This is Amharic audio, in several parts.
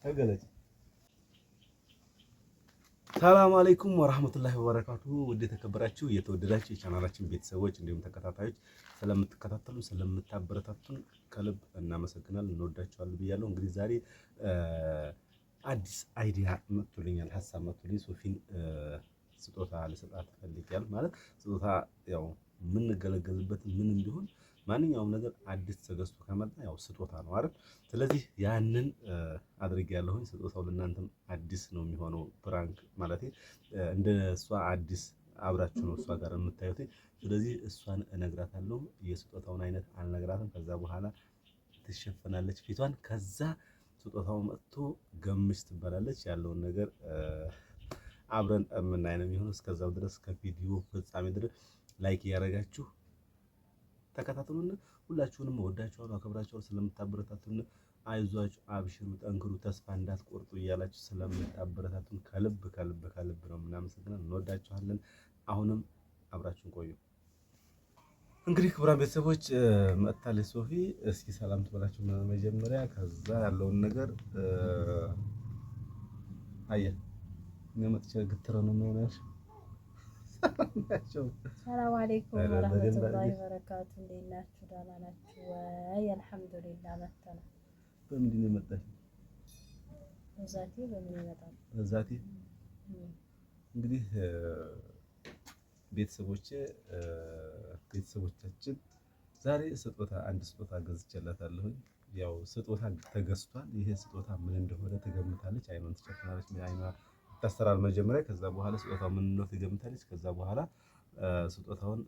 ተገለጭ። ሰላም አለይኩም ወራህመቱላሂ ወበረካቱ። ውድ የተከበራችሁ የተወደዳችሁ የቻናላችን ቤተሰቦች እንዲሁም ተከታታዮች ስለምትከታተሉ ስለምታበረታቱን ከልብ እናመሰግናለን፣ እንወዳችኋለን ብያለሁ። እንግዲህ ዛሬ አዲስ አይዲያ መጥቶልኛል፣ ሀሳብ መጥቶልኝ ሶፊን ስጦታ ልሰጣት ፈልጌያለሁ። ማለት ስጦታ ያው የምንገለገልበት ምንም ቢሆን ማንኛውም ነገር አዲስ ተገዝቶ ከመጣ ያው ስጦታ ነው አይደል? ስለዚህ ያንን አድርጌያለሁኝ። ስጦታው ለእናንተም አዲስ ነው የሚሆነው። ፕራንክ ማለት እንደ እሷ አዲስ አብራችሁ ነው እሷ ጋር የምታዩት። ስለዚህ እሷን እነግራታለሁ። የስጦታውን አይነት አልነግራትም። ከዛ በኋላ ትሸፈናለች ፊቷን። ከዛ ስጦታው መጥቶ ገምች ትባላለች። ያለውን ነገር አብረን የምናይ ነው የሚሆነው። እስከዛው ድረስ ከቪዲዮ ፍጻሜ ድረስ ላይክ እያደረጋችሁ ተከታተሉን። ሁላችሁንም እወዳችኋለሁ፣ አከብራችኋለሁ። ስለምታበረታቱን አይዟችሁ፣ አብሽሩ፣ ጠንክሩ፣ ተስፋ እንዳትቆርጡ እያላችሁ ስለምታበረታቱን ከልብ ከልብ ከልብ ነው የምናመሰግነው። እንወዳችኋለን። አሁንም አብራችሁን ቆዩ። እንግዲህ ክቡራን ቤተሰቦች መጥታለች ሶፊ። እስኪ ሰላም ትበላችሁ መጀመሪያ፣ ከዛ ያለውን ነገር አየህ ነው መጥቼ ግትረ ነው ነው ያልሽ። ሰላም አለይኩም ወራህመቱላሂ ወበረካቱ። እንዴት ናችሁ? ደህና ናችሁ ወይ? አልሐምዱሊላህ። መጣና በምንድን ነው የመጣሽ? በዛቴ በምን ይመጣል? በዛቴ እንግዲህ ቤተሰቦቻችን ዛሬ አንድ ስጦታ ገዝቼላታለሁ። ያው ስጦታ ተገዝቷል። ይሄ ስጦታ ምን እንደሆነ ትገምታለች። አይኗን ትጨፍናለች። አይኗ ታስተራል መጀመሪያ። ከዛ በኋላ ስጦታው ምን ነው ትገምታለች። ከዛ በኋላ ስጦታውን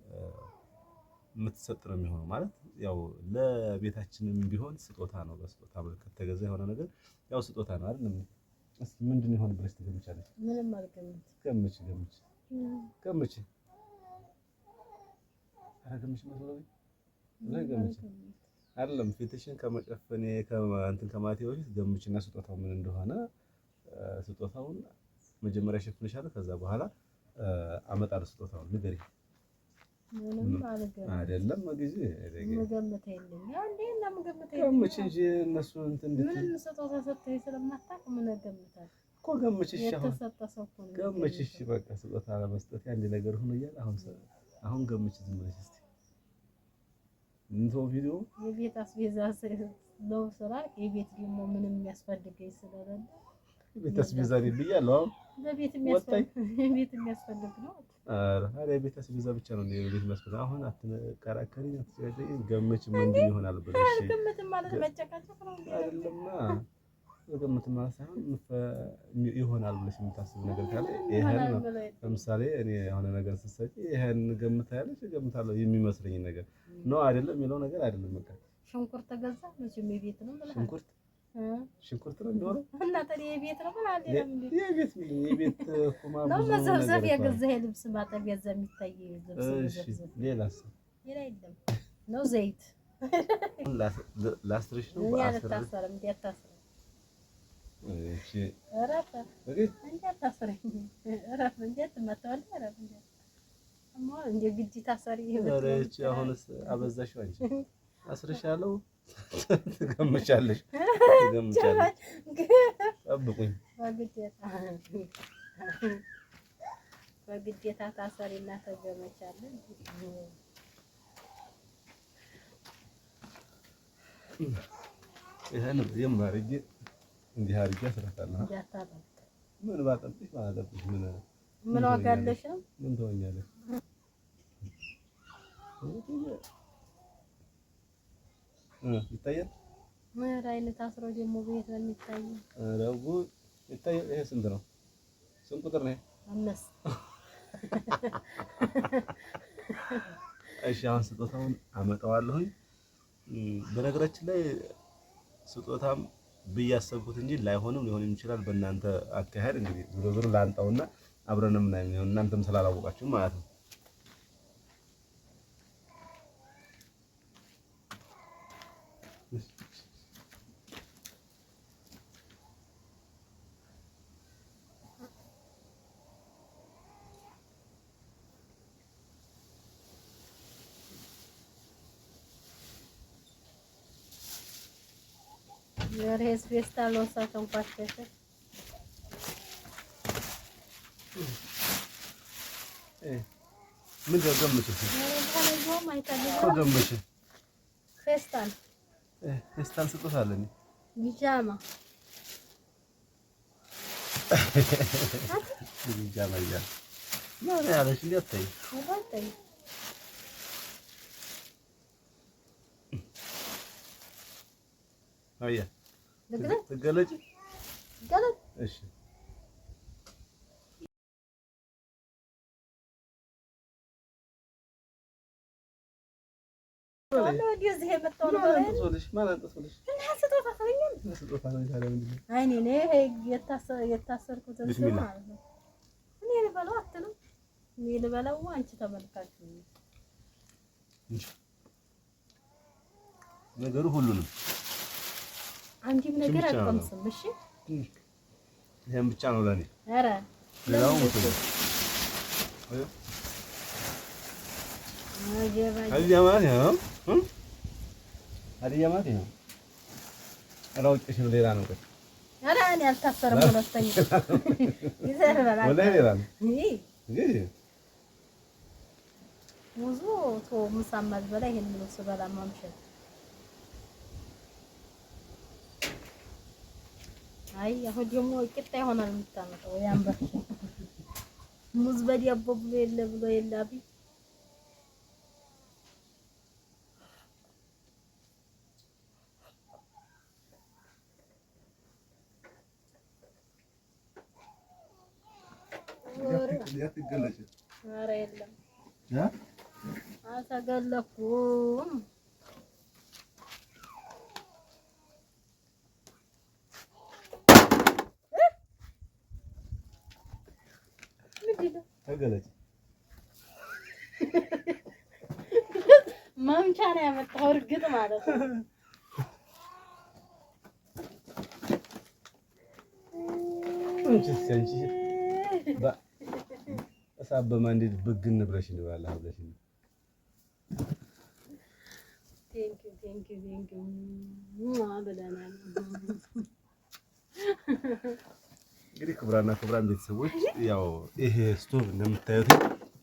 የምትሰጥ ነው የሚሆነው። ማለት ያው ለቤታችንም ቢሆን ስጦታ ነው። በስጦታ መልክ ከተገዛ የሆነ ነገር ያው ስጦታ ነው አይደል? እስኪ ምንድን ነው ይሆን ብለሽ ትገምቻለሽ? ምንም አልገምት። ገምች አረገምሽ መስሎኝ ገምች አይደለም። ፊትሽን ከመጨፈኔ ከእንትን ከማቴ በፊት ገምችና ስጦታው ምን እንደሆነ ስጦታውን መጀመሪያ ሸፍንሻለሁ። ከዛ በኋላ አመጣለሁ ስጦታውን። ንገሪ። ምንም አልገምት አይደለም ጊዜ መገመት የለም። ያው እንዴ እና መገመት የለም። ገምች እንጂ እነሱ እንትን ምንም ስጦታ ሰጥተኝ ስለማታውቅ ምን ገምታል እኮ። ገምች እሺ። የተሰጠ ሰው እኮ ነው። ገምች እሺ። በቃ ስጦታ ለመስጠት አንድ ነገር ሆኖ እያለ አሁን ገምች ዝም ብለሽ እስቲ። እንትን ቪዲዮ የቤት አስቤዛ ነው ስራ። የቤት ደግሞ ምንም የሚያስፈልገኝ ስለሌለ ቤት አስቤዛ ብያለሁ። አሁን ለቤት የሚያስፈልግ ነው። ኧረ ቤት አስቤዛ ብቻ ነው ቤት የሚያስፈልግ። አሁን አትከራከሪኝ፣ አትጨቃጨቂ። ገምች ምንድን ይሆናል ብለሽ ገምትም ማለት መጨቃጨቅ ነው አይደለማ። ገምት ማለት ሳይሆን ይሆናል ብለሽ የምታስብ ነገር ካለ ይሄን ነው። ለምሳሌ እኔ የሆነ ነገር ስትሰጪ ይሄን ገምታለሽ፣ እገምታለሁ የሚመስለኝ ነገር ነው አይደለም የሚለው ነገር አይደለም። በቃ ሽንኩርት ተገዛ መቼም የቤት ነው ብለህ ሽንኩርት ነው እንደሆነ እና ታዲያ የቤት ነው ብለህ አይደለም እንዴ? የቤት ኩማ ነው መዘብዘብ ያገዛህ ልብስ ማጠቢያ እዛ የሚታይ ልብስ መዘብዘብ። ሌላስ? ሌላ የለም ነው ዘይት ላስትሪሽ ነው ያልታሰረም እንዴ? አታስረም። እሺ አራፋ እንዴ? አታስረም። አራፋ እንዴ? ተመታወል አራፋ እንዴ? አማ እንዴ ግዲ ታሰሪ ይሄ እቺ አሁንስ አበዛሽው አንቺ። አስርሻለሁ። ትገምቻለሽ። ጠብቁኝ። በግዴታ ታሰሪና ተገመቻለን። ይሄን የማርጌ እንዲህ አርጌ አስራታለሁ። ምን ባጠብሽ ባጠብሽ ምን ዋጋ አለሽ? ምን ትሆኛለሽ? ይታያል። ምን አይነት አስሮ ደግሞ ቤት ነው የሚታየው? ረጉ ይታያል። ይሄ ስንት ነው? ስንት ቁጥር ነው? 5። እሺ አሁን ስጦታውን አመጣዋለሁኝ። በነገራችን ላይ ስጦታም ብያሰብኩት እንጂ ላይሆንም ሊሆንም ይችላል። በእናንተ አካሄድ እንግዲህ ዞሮ ላንጣውና አብረን ምናምን ነው እናንተም ስላላወቃችሁ ማለት ነው። ሬስ ፌስታል ወሳት እንኳን ምን ገምሽ? ገምሽ ፌስታል ፌስታል ስጦታ አለኝ ቢጃማ ቢጃማ ይላል ምን ያለሽ እንዴት ታይ ወጣይ አያ ለግለ ትገለጪ ገለጥ እሺ ወዲህ እዚህ የመጣው ነው ማለት ነው እና ስጦታ ታገኛል ስጦታ ነው ታዲያ ምንድነው አይኔ ነው የታሰርኩት እንትን ማለት ነው እኔ ልበለው አትልም እኔ ልበለው አንቺ ተመልካች ነገሩ ሁሉንም አንቺም ነገር አትቀምስም እሺ ይሄን ብቻ ነው ለኔ ኧረ ሌላው ሙሉ አዲያ ማለት ነው አዲያ ማለት ነው አላውቅሽ ነው ሌላ ነው ኧረ እኔ አልታሰርም ሁለተኛ ይዘርበላ ወላሂ ሌላ ነው እንግዲህ ሙዙ ቶ ሙሳማዝ በላይ ይሄን ነው ስበላ ማምሸት አይ አሁን ደግሞ ቂጣ ይሆናል የምታመጣው ያንበር ሙዝ በዲያቦ ብሎ የላቢ ያትገለጭ ኧረ የለም አልተገለኩም ተገለጭ ማምቻ ነው ያመጣው እርግጥ ማለት ነው አንቺ በሳበማ እንዴት ብግን ብለሽ ነው ያለ አብለሽ ነው ቴንክ ዩ ማበላና እንግዲህ ክብራና ክብራን ቤተሰቦች ያው ይሄ ስቶቭ እንደምታዩት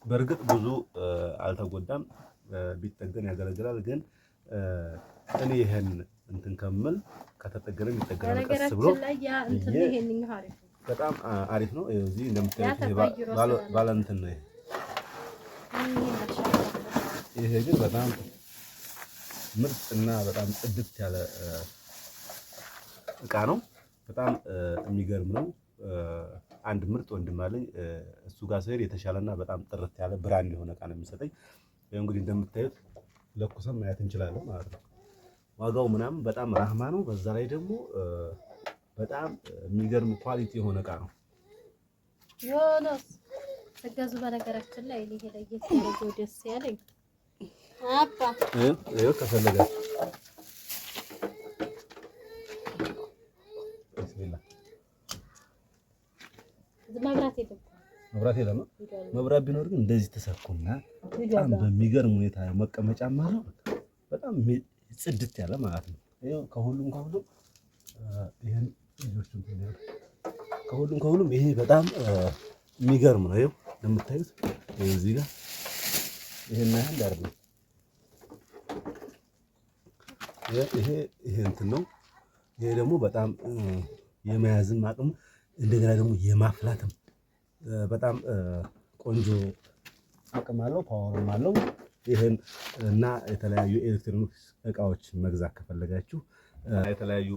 በርግጥ ብዙ አልተጎዳም ቢጠገን ያገለግላል ግን እኔ ይሄን እንትን ከምል ከተጠገነም ይጠገናል ቀስ ብሎ እንትን ይሄንኛው አሪፍ ነው በጣም አሪፍ ነው እዚህ እንደምታዩት ባለ እንትን ነው ይሄ ግን በጣም ምርጥና በጣም ጽድት ያለ እቃ ነው በጣም የሚገርም ነው አንድ ምርጥ ወንድም አለኝ እሱ ጋር ስሄድ የተሻለና በጣም ጥርት ያለ ብራንድ የሆነ እቃ ነው የሚሰጠኝ እንግዲህ እንደምታዩት ለኩሰም ማየት እንችላለን ማለት ነው ዋጋው ምናምን በጣም ራህማ ነው በዛ ላይ ደግሞ በጣም የሚገርም ኳሊቲ የሆነ እቃ ነው ዮኖስ ተገዙ በነገራችን ላይ ይሄ ለየት ያለው ደስ ያለኝ አባ ይሄው ከፈለጋችሁ መብራት የለም መብራት ቢኖር ግን እንደዚህ ተሰኩና በጣም በሚገርም ሁኔታ መቀመጫ ማለት በጣም ጽድት ያለ ማለት ነው ይሄው ከሁሉም ይሄን ከሁሉም ይሄ በጣም የሚገርም ነው ይሄው እንደምታዩት እዚህ ጋር ይሄን ያህል አይደለም ይሄ እንትን ነው ይሄ ደግሞ በጣም የመያዝም አቅም እንደገና ደግሞ የማፍላትም በጣም ቆንጆ አቅም አለው ፓወርም አለው ይሄን እና የተለያዩ ኤሌክትሮኒክስ እቃዎች መግዛት ከፈለጋችሁ የተለያዩ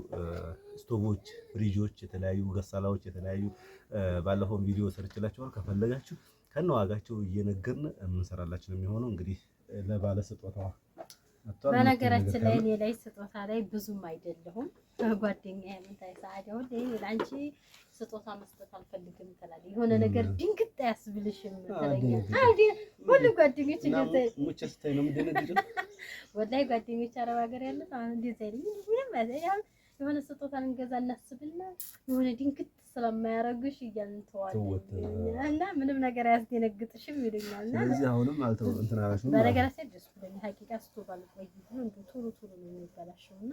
ስቶቮች ፍሪጆች የተለያዩ ገሳላዎች የተለያዩ ባለፈው ቪዲዮ ሰርችላችኋል ከፈለጋችሁ ከነዋጋቸው እየነገርን የምንሰራላችሁ ነው የሚሆነው እንግዲህ ለባለ ስጦታዋ በነገራችን ላይ እኔ ላይ ስጦታ ላይ ብዙም አይደለሁም ጓደኛዬ ምን ታይሳአደ ሁሌ ላንቺ ስጦታ መስጠት አልፈልግም ትላለች የሆነ ነገር ድንግጥ ያስብልሽም ትለኛለች አይዲ ሁሉ ጓደኞች እንደዚህ ሙቸስታይ ነው ምንድነው ወላሂ ጓደኞች አረብ ሀገር ያሉት አሁን እንደዚህ አይደለም ምንም አይደለም የሆነ ስጦታ እንገዛ እናስብና የሆነ ድንግጥ ስለማያረጉሽ እያንተዋለን እና ምንም ነገር አያስደነግጥሽም ይሉኛልና ስለዚህ አሁንም አልተው እንትን አላሽም በነገራችን ደስ ብሎኝ ሀቂቃ ስቶባል ቆይ ነው ቶሎ ነው የሚበላሽውና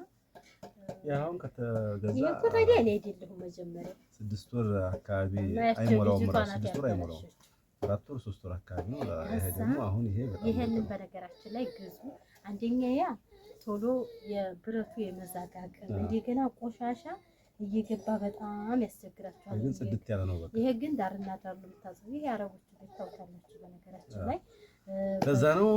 ያው ከገዛ ይሄ እኮ ታዲያ እኔ አይደለሁም መጀመሪያ 6 ወር አካባቢ አይሞላውም። 6 ወር አይሞላውም። 4 ወር 3 ወር አካባቢ ነው። ይሄ ደግሞ አሁን ይሄ በጣም ይሄንን በነገራችን ላይ ግዙ። አንደኛ ያ ቶሎ የብረቱ የመዛጋቅን እንደገና ቆሻሻ እየገባ በጣም ያስቸግራቸዋል። ግን ጽድት ያለ ነው። በቃ ይሄ ግን ዳርና ዳር ነው የምታዘው። ይሄ አረቦቹ ቤት ታውቃላችሁ። በነገራችን ላይ ለዛ ነው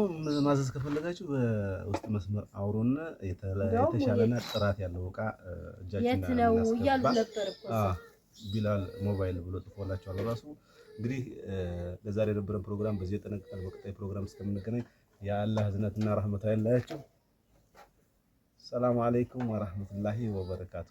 ማዘዝ ከፈለጋችሁ በውስጥ መስመር አውሮና የተሻለና ጥራት ያለው እቃ እጃችን የት ነው እያሉ ነበር እኮ ቢላል ሞባይል ብሎ ጽፎላችኋል። ራሱ እንግዲህ ለዛሬ የነበረን ፕሮግራም በዚህ ተጠናቀቀ። በቀጣይ ፕሮግራም እስከምንገናኝ የአላህ ህዝነትና ረህመቱ አይለያችሁ። ሰላም አለይኩም ወራህመቱላሂ ወበረካቱ።